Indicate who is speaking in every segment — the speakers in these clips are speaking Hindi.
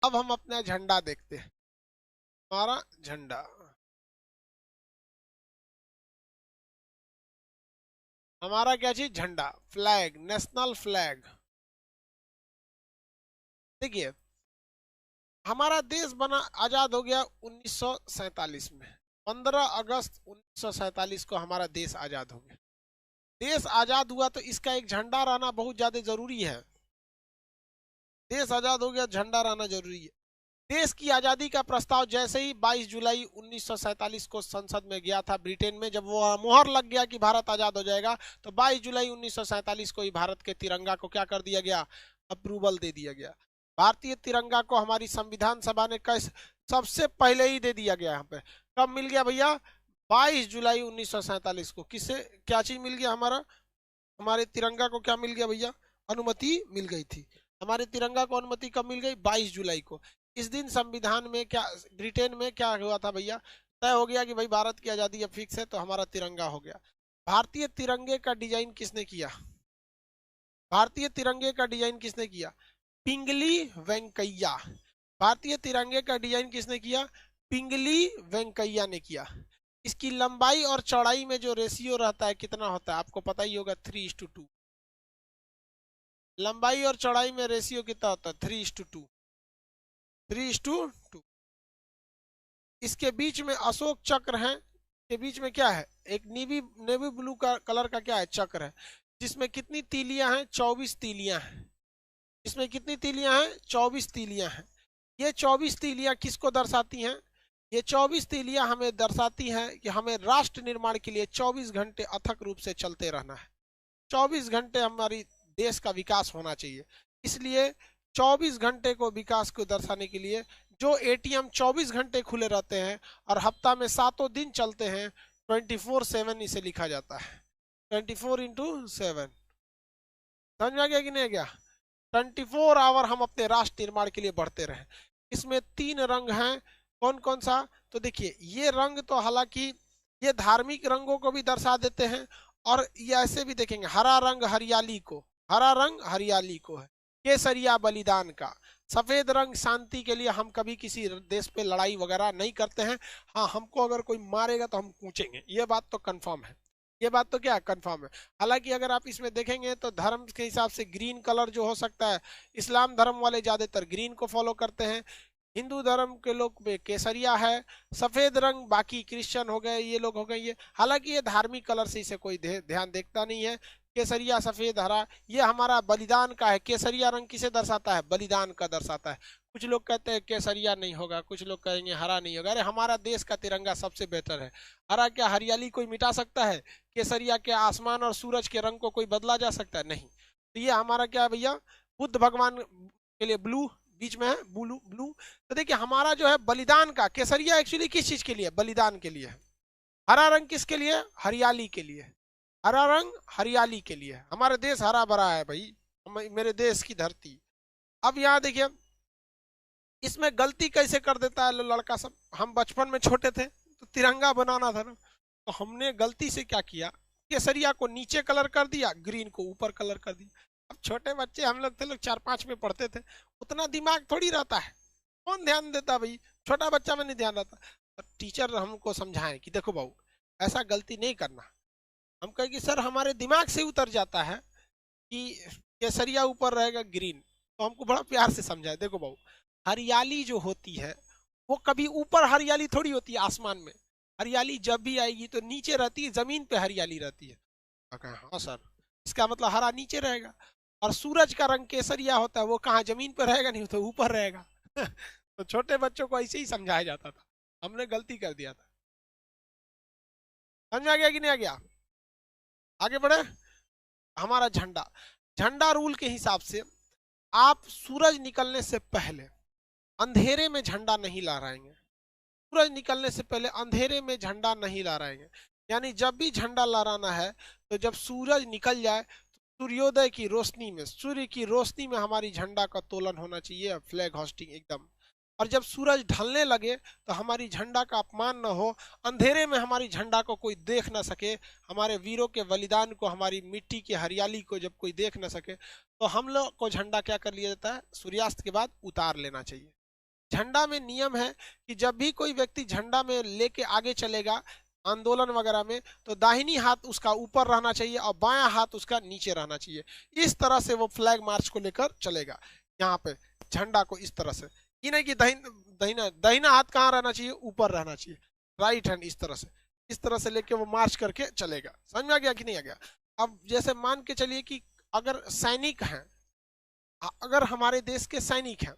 Speaker 1: अब हम अपना झंडा देखते हैं। हमारा झंडा, हमारा क्या चीज, झंडा, फ्लैग, नेशनल फ्लैग। देखिए हमारा देश बना, आजाद हो गया 1947 में। 15 अगस्त 1947 को हमारा देश आजाद हो गया। देश आजाद हुआ तो इसका एक झंडा रहना बहुत ज्यादा जरूरी है। देश आजाद हो गया, झंडा रहना जरूरी है। देश की आजादी का प्रस्ताव जैसे ही 22 जुलाई 1947 को संसद में गया था ब्रिटेन में, जब वो मोहर लग गया कि भारत आजाद हो जाएगा, तो 22 जुलाई 1947 को ही भारत के तिरंगा को क्या कर दिया गया, अप्रूवल दे दिया गया। भारतीय तिरंगा को हमारी संविधान सभा ने कैसे, सबसे पहले ही दे दिया गया। यहाँ पे कब मिल गया भैया, 22 जुलाई 1947 को। किससे क्या चीज मिल गया, हमारा, हमारे तिरंगा को क्या मिल गया भैया, अनुमति मिल गई थी। हमारे तिरंगा को अनुमति कब मिल गई, 22 जुलाई को। इस दिन संविधान में क्या, ब्रिटेन में क्या हुआ था भैया, तय हो गया कि भाई भारत की आजादी अब फिक्स है, तो हमारा तिरंगा हो गया। भारतीय तिरंगे का डिजाइन किसने किया, भारतीय तिरंगे का डिजाइन किसने किया, पिंगली वेंकैया। भारतीय तिरंगे का डिजाइन किसने किया, पिंगली वेंकैया ने किया। इसकी लंबाई और चौड़ाई में जो रेशियो रहता है कितना होता है, आपको पता ही होगा, 3:2। लंबाई और चौड़ाई में रेशियो कितना होता है, 3:2, 3:2। इसके बीच में अशोक चक्र है, के बीच में क्या है, एक नेवी ब्लू का कलर का क्या है, चक्र है, जिसमें कितनी तीलियां हैं, 24 तीलियां हैं। इसमें कितनी तीलियां हैं, 24 तीलियां हैं। ये 24 तीलियां किसको दर्शाती हैं, ये 24 तीलियां हमें दर्शाती हैं कि हमें राष्ट्र निर्माण के लिए 24 घंटे अथक रूप से चलते रहना है। 24 घंटे हमारी देश का विकास होना चाहिए। इसलिए 24 घंटे को विकास को दर्शाने के लिए जो एटीएम 24 घंटे खुले रहते हैं और हफ्ता में 7 दिन चलते हैं, 24/7 इसे लिखा जाता है, 24/7। समझ में आ गया कि नहीं गया, 24 आवर हम अपने राष्ट्र निर्माण के लिए बढ़ते रहे। इसमें 3 रंग हैं, कौन कौन सा, तो देखिए ये रंग तो हालांकि ये धार्मिक रंगों को भी दर्शा देते हैं, और ये ऐसे भी देखेंगे, हरा रंग हरियाली को, हरा रंग हरियाली को है, केसरिया बलिदान का, सफेद रंग शांति के लिए, हम कभी किसी देश पे लड़ाई वगैरह नहीं करते हैं। हाँ, हमको अगर कोई मारेगा तो हम कूचेंगे, ये बात तो कंफर्म है, ये बात तो क्या कंफर्म है। हालांकि अगर आप इसमें देखेंगे तो धर्म के हिसाब से ग्रीन कलर जो हो सकता है, इस्लाम धर्म वाले ज्यादातर ग्रीन को फॉलो करते हैं, हिंदू धर्म के लोग में केसरिया है, सफेद रंग बाकी क्रिश्चियन हो गए, ये लोग हो गए ये। हालांकि ये धार्मिक कलर से इसे कोई ध्यान देखता नहीं है। केसरिया, सफेद, हरा, ये हमारा बलिदान का है। केसरिया रंग किसे दर्शाता है, बलिदान का दर्शाता है। कुछ लोग कहते हैं केसरिया नहीं होगा, कुछ लोग कहेंगे हरा नहीं होगा। अरे हमारा देश का तिरंगा सबसे बेहतर है। हरा क्या हरियाली कोई मिटा सकता है, केसरिया के आसमान और सूरज के रंग को कोई बदला जा सकता है, नहीं। तो ये हमारा क्या है भैया, बुद्ध भगवान के लिए ब्लू, बीच में है ब्लू ब्लू। तो देखिए हमारा जो है बलिदान का, केसरिया एक्चुअली किस चीज के लिए, बलिदान के लिए है। हरा रंग किसके लिए, हरियाली के लिए। हरा रंग हरियाली के लिए, हमारा देश हरा भरा है भाई, मेरे देश की धरती। अब यहाँ देखिए इसमें गलती कैसे कर देता है लड़का सब। हम बचपन में छोटे थे तो तिरंगा बनाना था ना, तो हमने गलती से क्या किया, केसरिया को नीचे कलर कर दिया, ग्रीन को ऊपर कलर कर दिया। अब छोटे बच्चे हम लोग थे, लोग 4-5 में पढ़ते थे, उतना दिमाग थोड़ी रहता है, कौन ध्यान देता भाई, छोटा बच्चा में नहीं ध्यान रहता। तो टीचर हमको समझाएं कि देखो बाबू ऐसा गलती नहीं करना। हम कहें कि सर हमारे दिमाग से उतर जाता है कि केसरिया ऊपर रहेगा ग्रीन, तो हमको बड़ा प्यार से समझाए, देखो बाबू हरियाली जो होती है वो कभी ऊपर हरियाली थोड़ी होती है आसमान में, हरियाली जब भी आएगी तो नीचे रहती है, जमीन पे हरियाली रहती है। हाँ सर, इसका मतलब हरा नीचे रहेगा, और सूरज का रंग केसरिया होता है, वो कहाँ जमीन पर रहेगा, नहीं तो ऊपर रहेगा। तो छोटे बच्चों को ऐसे ही समझाया जाता था, हमने गलती कर दिया था। समझ आ गया कि नहीं आ गया, आगे बढ़े। हमारा झंडा, झंडा रूल के हिसाब से आप सूरज निकलने से पहले अंधेरे में झंडा नहीं लहराएंगे, सूरज निकलने से पहले अंधेरे में झंडा नहीं लहराएंगे। यानी जब भी झंडा लहराना है तो जब सूरज निकल जाए तो सूर्योदय की रोशनी में, सूर्य की रोशनी में हमारी झंडा का तोलन होना चाहिए, फ्लैग होस्टिंग एकदम। और जब सूरज ढलने लगे तो हमारी झंडा का अपमान न हो, अंधेरे में हमारी झंडा को कोई देख ना सके, हमारे वीरों के बलिदान को, हमारी मिट्टी की हरियाली को जब कोई देख ना सके, तो हम लोग को झंडा क्या कर लिया जाता है, सूर्यास्त के बाद उतार लेना चाहिए। झंडा में नियम है कि जब भी कोई व्यक्ति झंडा में लेके आगे चलेगा आंदोलन वगैरह में, तो दाहिनी हाथ उसका ऊपर रहना चाहिए और बायां हाथ उसका नीचे रहना चाहिए। इस तरह से वो फ्लैग मार्च को लेकर चलेगा। यहाँ पे झंडा को इस तरह से, ये नहीं कि दहिना दहिना हाथ कहाँ रहना चाहिए, ऊपर रहना चाहिए, राइट हैंड इस तरह से लेके वो मार्च करके चलेगा। समझ में आ गया कि नहीं आ गया? अब जैसे मान के चलिए कि अगर सैनिक हैं, अगर हमारे देश के सैनिक हैं,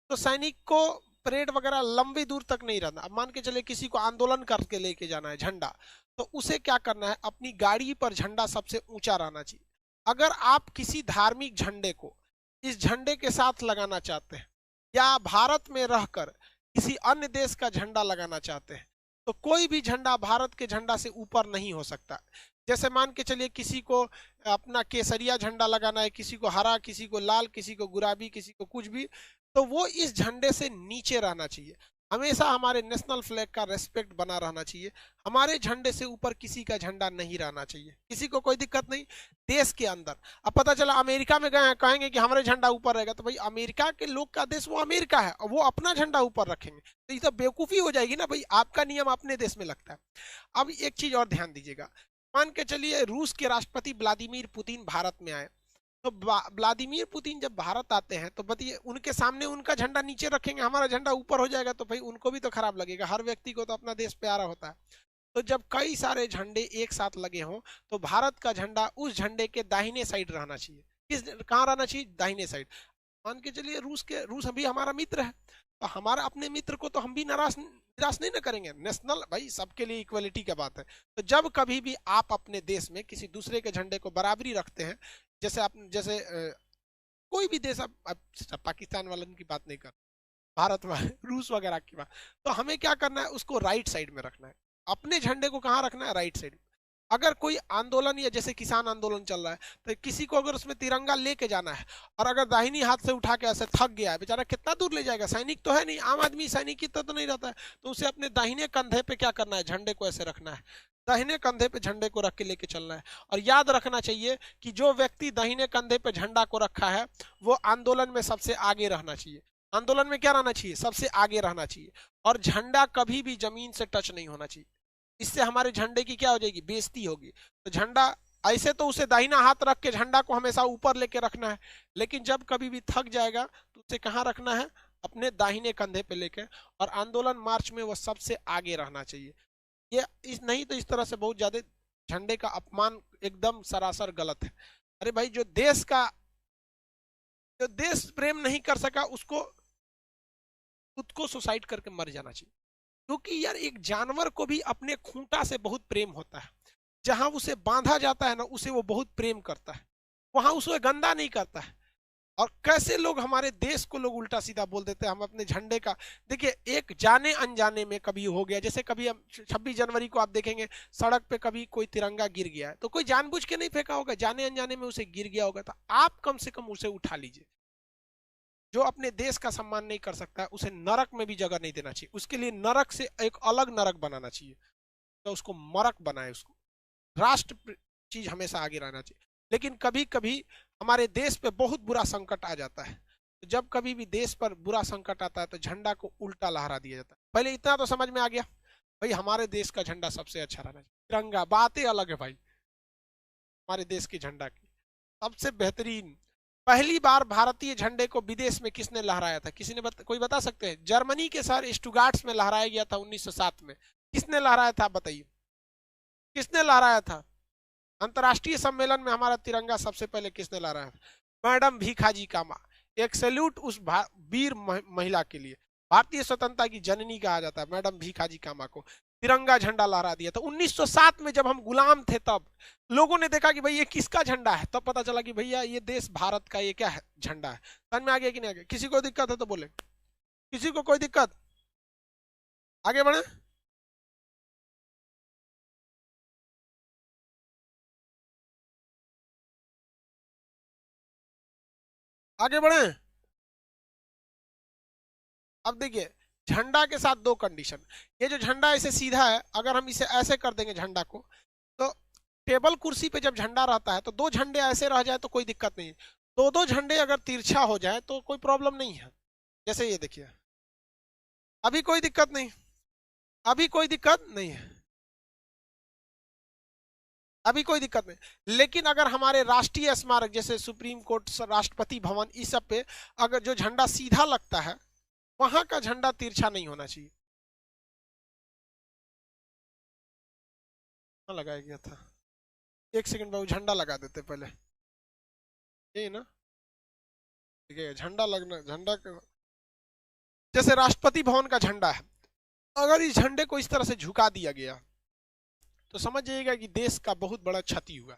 Speaker 1: तो सैनिक को परेड वगैरह लंबी दूर तक नहीं रहना। अब मान के चलिए किसी को आंदोलन करके लेके जाना है झंडा, तो उसे क्या करना है, अपनी गाड़ी पर झंडा सबसे ऊंचा रहना चाहिए। अगर आप किसी धार्मिक झंडे को इस झंडे के साथ लगाना चाहते हैं, या भारत में रहकर किसी अन्य देश का झंडा लगाना चाहते हैं, तो कोई भी झंडा भारत के झंडा से ऊपर नहीं हो सकता। जैसे मान के चलिए किसी को अपना केसरिया झंडा लगाना है, किसी को हरा, किसी को लाल, किसी को गुलाबी, किसी को कुछ भी, तो वो इस झंडे से नीचे रहना चाहिए। हमेशा हमारे नेशनल फ्लैग का रेस्पेक्ट बना रहना चाहिए। हमारे झंडे से ऊपर किसी का झंडा नहीं रहना चाहिए, किसी को कोई दिक्कत नहीं। देश के अंदर अब पता चला अमेरिका में गए हैं, कहेंगे कि हमारे झंडा ऊपर रहेगा, तो भाई अमेरिका के लोग का देश वो अमेरिका है और वो अपना झंडा ऊपर रखेंगे, तो ये तो बेवकूफी हो जाएगी ना भाई। आपका नियम अपने देश में लगता है। अब एक चीज और ध्यान दीजिएगा, मान के चलिए रूस के राष्ट्रपति व्लादिमीर पुतिन भारत में आए, तो व्लादिमीर पुतिन जब भारत आते हैं तो बताइए उनके सामने उनका झंडा नीचे रखेंगे, हमारा झंडा ऊपर हो जाएगा, तो भाई उनको भी तो खराब लगेगा। हर व्यक्ति को तो अपना देश प्यारा होता है। तो जब कई सारे झंडे एक साथ लगे हों, तो भारत का झंडा उस झंडे के दाहिने साइड रहना चाहिए। किस कहाँ रहना चाहिए? दाहिने साइड। मान के चलिए रूस अभी हमारा मित्र है, तो हमारा अपने मित्र को तो हम भी निराश नहीं ना करेंगे। नेशनल भाई सबके लिए इक्वलिटी का बात है। तो जब कभी भी आप अपने देश में किसी दूसरे के झंडे को बराबरी रखते हैं, जैसे कोई भी देश, अब पाकिस्तान वालों की बात नहीं कर, भारत वाले, रूस वगैरह की बात, तो हमें क्या करना है, उसको राइट साइड में रखना है। अपने झंडे को कहाँ रखना है? राइट साइड में। अगर कोई आंदोलन या जैसे किसान आंदोलन चल रहा है, तो किसी को अगर उसमें तिरंगा लेके जाना है और अगर दाहिनी हाथ से उठा के ऐसे थक गया है बेचारा, कितना दूर ले जाएगा? सैनिक तो है नहीं, आम आदमी सैनिक की तो नहीं रहता है, तो उसे अपने दाहिने कंधे पे क्या करना है? झंडे को ऐसे रखना है, दाहिने कंधे पे झंडे को रख के लेके चलना है। और याद रखना चाहिए कि जो व्यक्ति दाहिने कंधे पे झंडा को रखा है वो आंदोलन में सबसे आगे रहना चाहिए। आंदोलन में क्या रहना चाहिए? सबसे आगे रहना चाहिए। और झंडा कभी भी जमीन से टच नहीं होना चाहिए, इससे हमारे झंडे की क्या हो जाएगी? बेइज्जती होगी। तो झंडा ऐसे तो उसे दाहिना हाथ रख के झंडा को हमेशा ऊपर लेके रखना है, लेकिन जब कभी भी थक जाएगा तो उसे कहाँ रखना है? अपने दाहिने कंधे पे लेके। और आंदोलन मार्च में वो सबसे आगे रहना चाहिए। ये नहीं तो इस तरह से बहुत ज्यादा झंडे का अपमान एकदम सरासर गलत है। अरे भाई जो देश प्रेम नहीं कर सका उसको खुद को सुसाइड करके मर जाना चाहिए। क्योंकि यार एक जानवर को भी अपने खूंटा से बहुत प्रेम होता है, जहां उसे बांधा जाता है ना उसे वो बहुत प्रेम करता है, वहां उसे गंदा नहीं करता है। और कैसे लोग हमारे देश को लोग उल्टा सीधा बोल देते हैं। हम अपने झंडे का देखिए, एक जाने अनजाने में कभी हो गया, जैसे कभी हम 26 जनवरी को आप देखेंगे सड़क पे कभी कोई तिरंगा गिर गया है, तो कोई जानबूझ के नहीं फेंका होगा, जाने अनजाने में उसे गिर गया होगा, तो आप कम से कम उसे उठा लीजिए। जो अपने देश का सम्मान नहीं कर सकता है उसे नरक में भी जगह नहीं देना चाहिए, उसके लिए नरक से एक अलग नरक बनाना चाहिए, तो उसको मरक बनाए, उसको राष्ट्र चीज हमेशा आगे रहना चाहिए। लेकिन कभी कभी हमारे देश पे बहुत बुरा संकट आ जाता है, तो जब कभी भी देश पर बुरा संकट आता है तो झंडा को उल्टा लहरा दिया जाता है। पहले इतना तो समझ में आ गया भाई हमारे देश का झंडा सबसे अच्छा रहना चाहिए, तिरंगा बातें अलग है भाई। हमारे देश के झंडा की सबसे बेहतरीन, पहली बार भारतीय झंडे को विदेश में किसने लहराया था? किसी ने कोई बता सकते हैं? जर्मनी के शहर स्टुगार्ट्स में लहराया गया था 1907 में। किसने लहराया था बताइए, किसने लहराया था? अंतर्राष्ट्रीय सम्मेलन में हमारा तिरंगा सबसे पहले किसने लहराया था? मैडम भीखाजी कामा। एक सैल्यूट उस वीर महिला के लिए, भारतीय स्वतंत्रता की जननी कहा जाता है मैडम भीखाजी कामा को। तिरंगा झंडा लहरा दिया था 1907 में, जब हम गुलाम थे तब लोगों ने देखा कि भाई ये किसका झंडा है, तब पता चला कि भैया ये देश भारत का ये क्या है? झंडा है। समझ में आ गया कि नहीं आ गया? किसी को दिक्कत है तो बोले, किसी को कोई दिक्कत? आगे बढ़े, आगे बढ़े। अब देखिए झंडा के साथ दो कंडीशन। ये जो झंडा ऐसे सीधा है, अगर हम इसे ऐसे कर देंगे झंडा को, तो टेबल कुर्सी पे जब झंडा रहता है तो दो झंडे ऐसे रह जाए तो कोई दिक्कत नहीं है। दो दो झंडे अगर तिरछा हो जाए तो कोई प्रॉब्लम नहीं है। जैसे ये देखिए, अभी कोई दिक्कत नहीं, अभी कोई दिक्कत नहीं है, अभी कोई दिक्कत नहीं। लेकिन अगर हमारे राष्ट्रीय स्मारक जैसे सुप्रीम कोर्ट, राष्ट्रपति भवन, इस सब पे अगर जो झंडा सीधा लगता है, वहां का झंडा तिरछा नहीं होना चाहिए। लगाया गया था, एक सेकंड बाबू, झंडा लगा देते पहले, ये ना, ठीक है, झंडा लगना, झंडा जैसे राष्ट्रपति भवन का झंडा है, अगर इस झंडे को इस तरह से झुका दिया गया तो समझ जाइएगा कि देश का बहुत बड़ा क्षति हुआ।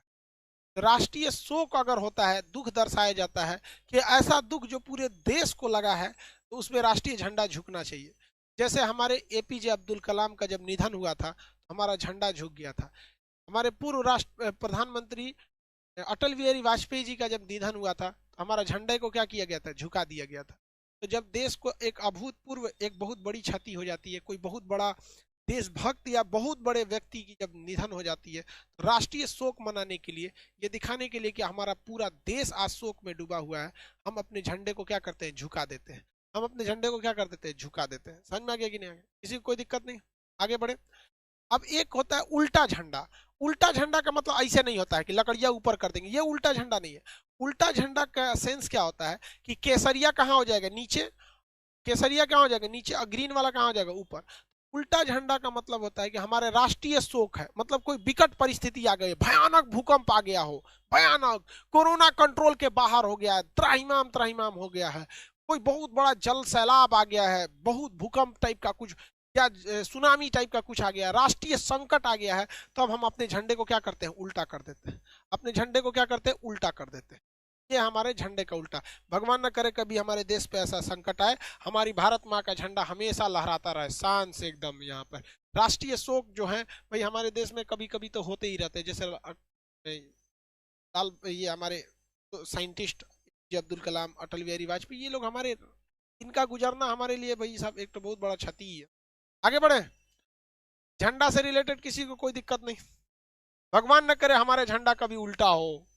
Speaker 1: राष्ट्रीय शोक अगर होता है, दुख दर्शाया जाता है कि ऐसा दुख जो पूरे देश को लगा है, तो उसमें राष्ट्रीय झंडा झुकना चाहिए। जैसे हमारे एपीजे अब्दुल कलाम का जब निधन हुआ था, हमारा झंडा झुक गया था। हमारे पूर्व राष्ट्र प्रधानमंत्री अटल बिहारी वाजपेयी जी का जब निधन हुआ था, तो हमारा झंडे को क्या किया गया था, झुका दिया गया था। तो जब देश को एक अभूतपूर्व, एक बहुत बड़ी क्षति हो जाती है, कोई बहुत बड़ा देशभक्त या बहुत बड़े व्यक्ति की जब निधन हो जाती है, तो राष्ट्रीय शोक मनाने के लिए, ये दिखाने के लिए कि हमारा पूरा देश आज शोक में डूबा हुआ है, हम अपने झंडे को क्या करते हैं, झुका देते हैं। हम अपने झंडे को क्या कर देते हैं, झुका देते हैं। समझ में आ गया कि नहीं आ गया? किसी को कोई दिक्कत नहीं, आगे बढ़े। अब एक होता है उल्टा झंडा। उल्टा झंडा का मतलब ऐसे नहीं होता है कि लकड़ियां ऊपर कर देंगे, ये उल्टा झंडा नहीं है। उल्टा झंडा का सेंस क्या होता है कि केसरिया कहाँ हो जाएगा, नीचे, केसरिया कहाँ हो जाएगा नीचे, और ग्रीन वाला कहाँ हो जाएगा, ऊपर। उल्टा झंडा का मतलब होता है कि हमारे राष्ट्रीय शोक है, मतलब कोई विकट परिस्थिति आ गई, भयानक भूकंप आ गया हो, भयानक कोरोना कंट्रोल के बाहर हो गया है, त्राहिमाम त्राहिमाम हो गया है, कोई बहुत बड़ा जल सैलाब आ गया है, बहुत भूकंप टाइप का कुछ या सुनामी टाइप का कुछ आ गया, राष्ट्रीय संकट आ गया है, तो अब हम अपने झंडे को क्या करते हैं, उल्टा कर देते हैं। अपने झंडे को क्या करते हैं, उल्टा कर देते हैं। ये हमारे झंडे का उल्टा। भगवान न करे कभी हमारे देश पे ऐसा संकट आए, हमारी भारत माँ का झंडा हमेशा लहराता रहे शान से एकदम। यहाँ पर राष्ट्रीय शोक जो है भाई हमारे देश में कभी कभी तो होते ही रहते हैं। जैसे ये हमारे साइंटिस्ट अब्दुल कलाम, अटल बिहारी वाजपेयी, ये लोग हमारे, इनका गुजरना हमारे लिए भाई साहब एक तो बहुत बड़ा क्षति है। आगे बढ़े। झंडा से रिलेटेड किसी को कोई दिक्कत नहीं, भगवान न करे हमारे झंडा कभी उल्टा हो,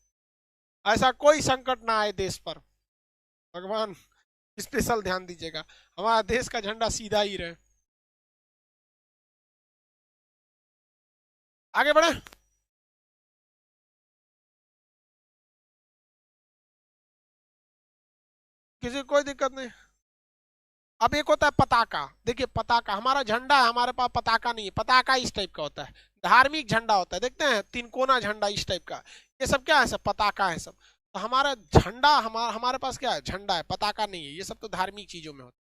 Speaker 1: ऐसा कोई संकट ना आए देश पर, भगवान स्पेशल ध्यान दीजिएगा, हमारा देश का झंडा सीधा ही रहे। आगे बढ़े। किसी को कोई दिक्कत नहीं। अब एक होता है पताका। देखिए पताका, हमारा झंडा है, हमारे पास पताका नहीं है। पताका इस टाइप का होता है, धार्मिक झंडा होता है, देखते हैं तीन कोना झंडा इस टाइप का, ये सब क्या है, सब पताका है सब। तो हमारा झंडा, हमारे पास क्या है, झंडा है, पताका नहीं है। ये सब तो धार्मिक चीजों में होता है।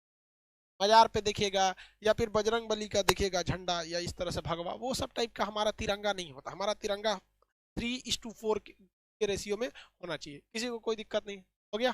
Speaker 1: बाजार पे देखिएगा या फिर बजरंग बली का देखिएगा झंडा, या इस तरह से भगवा, वो सब टाइप का हमारा तिरंगा नहीं होता। हमारा तिरंगा 3:4 के रेशियो में होना चाहिए। किसी को कोई दिक्कत नहीं, हो गया।